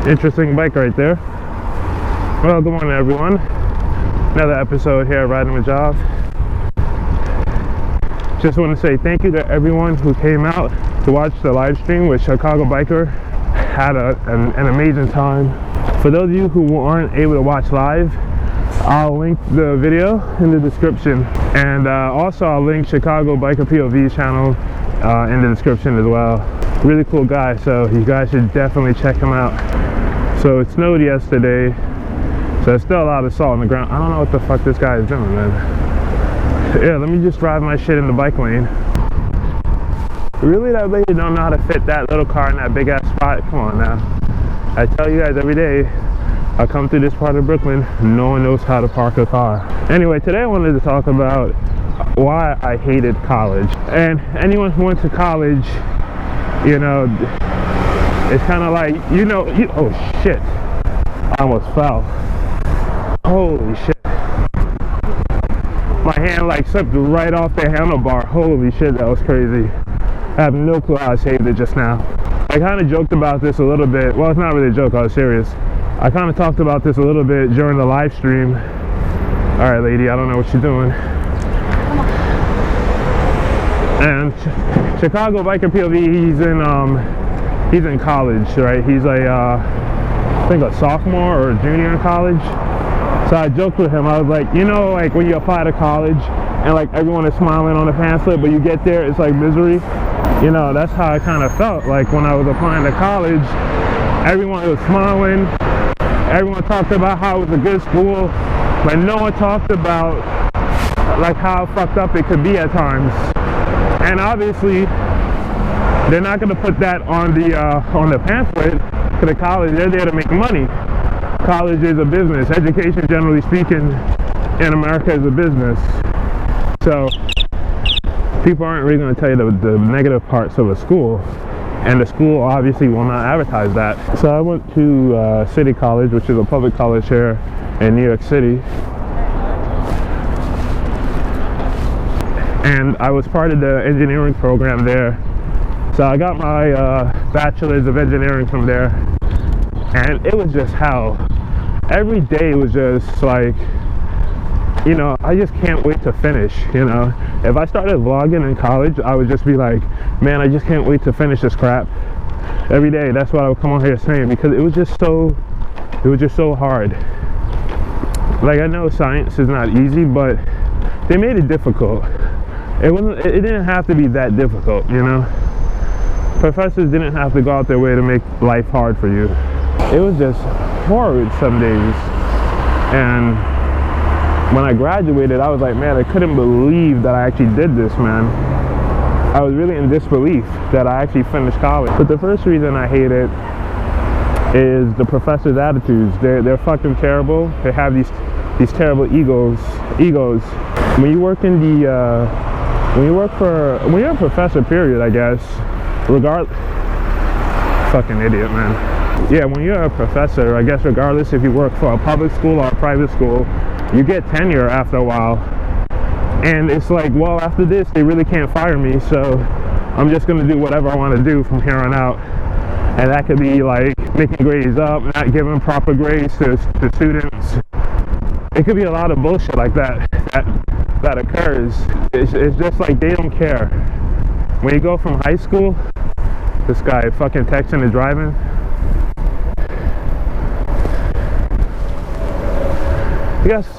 Interesting bike right there. Well, good morning everyone. Another episode here at Riding with Jav. Just want to say thank you to everyone who came out to watch the live stream with Chicago Biker. Had an amazing time. For those of you who aren't able to watch live, I'll link the video in the description, and also I'll link Chicago Biker POV's channel in the description as well. Really cool guy, so you guys should definitely check him out. So it snowed yesterday, so there's still a lot of salt on the ground. I don't know what the fuck this guy is doing, man. Yeah, let me just drive my shit in the bike lane. Really, that lady don't know how to fit that little car in that big ass spot? Come on now. I tell you guys every day, I come through this part of Brooklyn, no one knows how to park a car. Anyway, today I wanted to talk about why I hated college. And anyone who went to college, you know, it's kind of like, oh shit, I almost fell. Holy shit. My hand like slipped right off the handlebar. Holy shit, that was crazy. I have no clue how I saved it just now. I kind of joked about this a little bit. Well, it's not really a joke, I was serious. I kind of talked about this a little bit during the live stream. All right, lady, I don't know what you're doing. And Chicago Biker POV, he's in college, right? He's I think a sophomore or a junior in college. So I joked with him. I was like, you know, like when you apply to college and like everyone is smiling on the pamphlet, but you get there, it's like misery. You know, that's how I kind of felt like when I was applying to college. Everyone was smiling. Everyone talked about how it was a good school, but no one talked about like how fucked up it could be at times. And obviously, they're not going to put that on the pamphlet to the college. They're there to make money. College is a business. Education, generally speaking, in America is a business. So people aren't really going to tell you the negative parts of a school. And the school obviously will not advertise that. So I went to City College, which is a public college here in New York City. And I was part of the engineering program there. So I got my bachelor's of engineering from there. And it was just hell. Every day was just like, you know, I just can't wait to finish, you know. If I started vlogging in college, I would just be like, man, I just can't wait to finish this crap. Every day, that's what I would come on here saying, because it was just so hard. Like, I know science is not easy, but they made it difficult. It didn't have to be that difficult, you know. Professors didn't have to go out their way to make life hard for you. It was just horrid some days. And when I graduated, I was like, man, I couldn't believe that I actually did this, man. I was really in disbelief that I actually finished college. But the first reason I hate it is the professors' attitudes. They're fucking terrible. They have these terrible egos. When you work in the when you're a professor, period, I guess, fucking idiot, man. Yeah, when you're a professor, I guess regardless if you work for a public school or a private school, you get tenure after a while. And it's like, well, after this, they really can't fire me, so I'm just gonna do whatever I want to do from here on out. And that could be like making grades up, not giving proper grades to students. It could be a lot of bullshit like that occurs. It's just like they don't care. When you go from high school, this guy fucking texting and driving.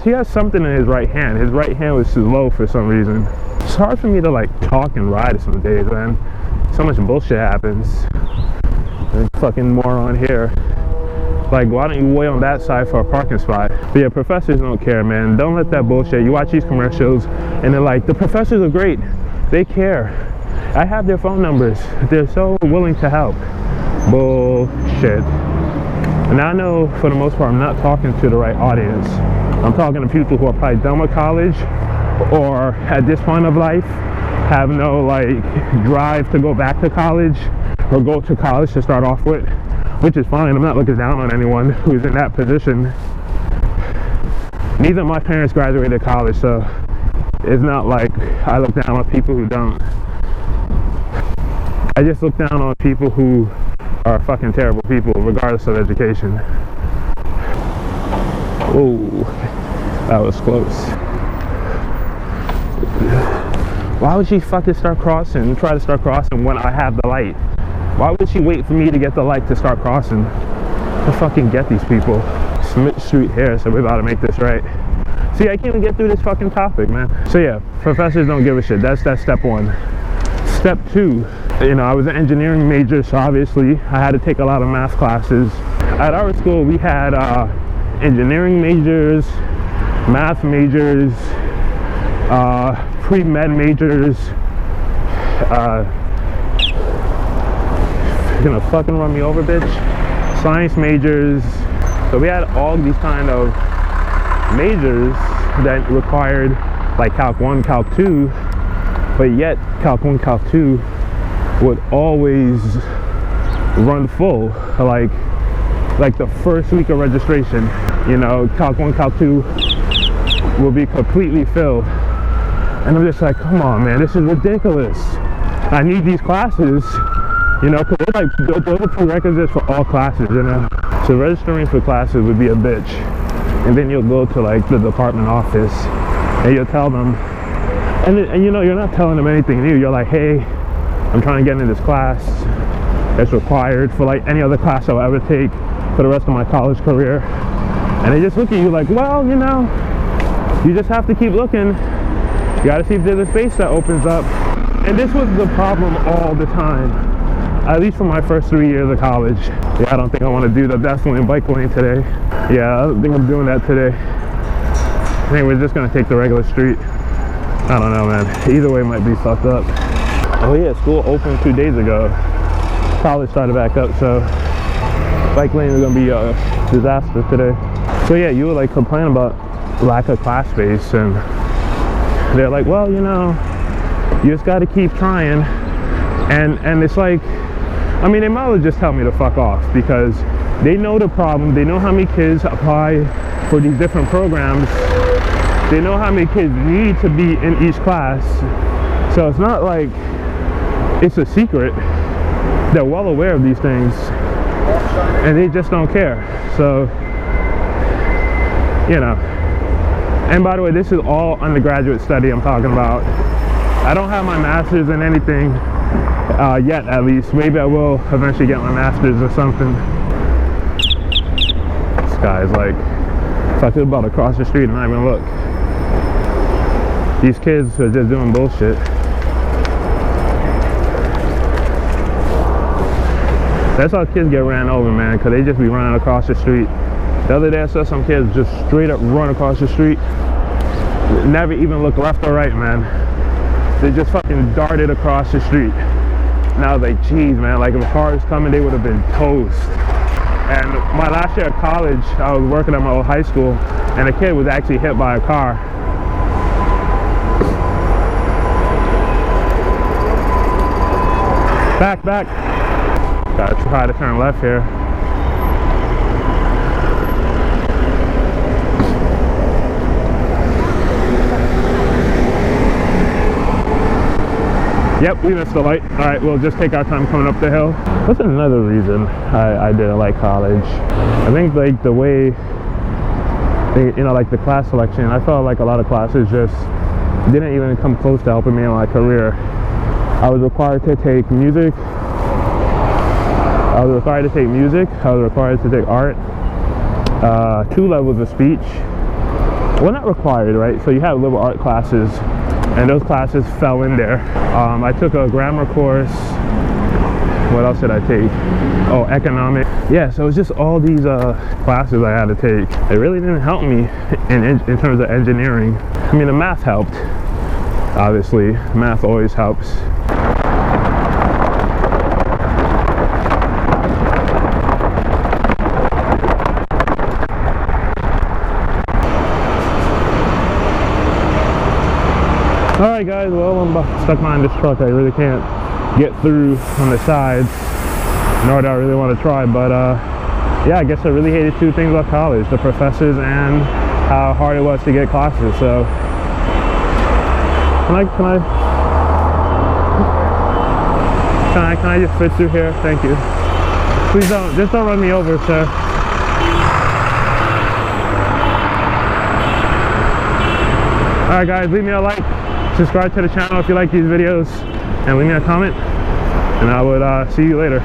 He has something in his right hand. His right hand was slow for some reason. It's hard for me to like talk and ride some days, man. So much bullshit happens. There's fucking moron here. Like, why don't you wait on that side for a parking spot? But yeah, professors don't care, man. Don't let that bullshit. You watch these commercials and they're like, the professors are great. They care. I have their phone numbers. They're so willing to help. Bullshit. And I know for the most part I'm not talking to the right audience. I'm talking to people who are probably done with college, or at this point of life have no like drive to go back to college or go to college to start off with, which is fine. I'm not looking down on anyone who's in that position. Neither of my parents graduated college, so it's not like I look down on people who don't. I just look down on people who are fucking terrible people regardless of education. Oh, that was close. Why would she fucking try to start crossing when I have the light? Why would she wait for me to get the light to start crossing? I fucking get these people. Smith Street here, so we're about to make this right. See, I can't even get through this fucking topic, man. So yeah, professors don't give a shit. That's step one. Step two, you know, I was an engineering major, so obviously I had to take a lot of math classes. At our school, we had engineering majors, math majors, pre-med majors, you're gonna fucking run me over, bitch. Science majors. So we had all these kind of majors that required like Calc 1, Calc 2, but yet Calc 1, Calc 2 would always run full, like the first week of registration. You know, Calc 1, Calc 2 will be completely filled. And I'm just like, come on, man, this is ridiculous. I need these classes, you know, because they're like, those are prerequisites for all classes, you know. So registering for classes would be a bitch. And then you'll go to like the department office and you'll tell them, and you know, you're not telling them anything new. You're like, hey, I'm trying to get into this class. It's required for like any other class I'll ever take for the rest of my college career. And they just look at you like, well, you know, you just have to keep looking. You gotta see if there's a space that opens up. And this was the problem all the time, at least for my first 3 years of college. Yeah, I don't think I want to do the definitely in bike lane today. Yeah, I don't think I'm doing that today. I think we're just gonna take the regular street. I don't know, man. Either way might be fucked up. Oh yeah, school opened 2 days ago. College started back up, so bike lane is gonna be a disaster today. So yeah, you were like complaining about lack of class space, and they're like, well, you know, you just got to keep trying. And it's like, I mean, they might as well just tell me to fuck off, because they know the problem. They know how many kids apply for these different programs. They know how many kids need to be in each class. So it's not like it's a secret. They're well aware of these things and they just don't care. So, you know. And by the way, this is all undergraduate study I'm talking about. I don't have my master's in anything yet, at least. Maybe I will eventually get my master's or something. This guy's like, fucking about to cross the street and not even look. These kids are just doing bullshit. That's how kids get ran over, man, because they just be running across the street. The other day I saw some kids just straight up run across the street. Never even look left or right, man. They just fucking darted across the street. And I was like, geez, man, like if a car was coming, they would have been toast. And my last year at college, I was working at my old high school, and a kid was actually hit by a car. Back, back. Gotta try to turn left here. Yep, we missed the light. All right, we'll just take our time coming up the hill. That's another reason I didn't like college. I think like the way, you know, like the class selection, I felt like a lot of classes just didn't even come close to helping me in my career. I was required to take music. I was required to take music. I was required to take art. 2 levels of speech. Well, not required, right? So you have liberal art classes, and those classes fell in there. I took a grammar course. What else did I take? Oh, economics. Yeah, so it was just all these classes I had to take. It really didn't help me in terms of engineering. I mean, the math helped, obviously. Math always helps. Alright guys, well, I'm stuck behind this truck. I really can't get through on the sides, nor do I really want to try, but yeah, I guess I really hated 2 things about college: the professors and how hard it was to get classes. So can I just fit through here? Thank you. Please just don't run me over, sir. Alright guys, leave me a like, subscribe to the channel if you like these videos, and leave me a comment, and I would see you later.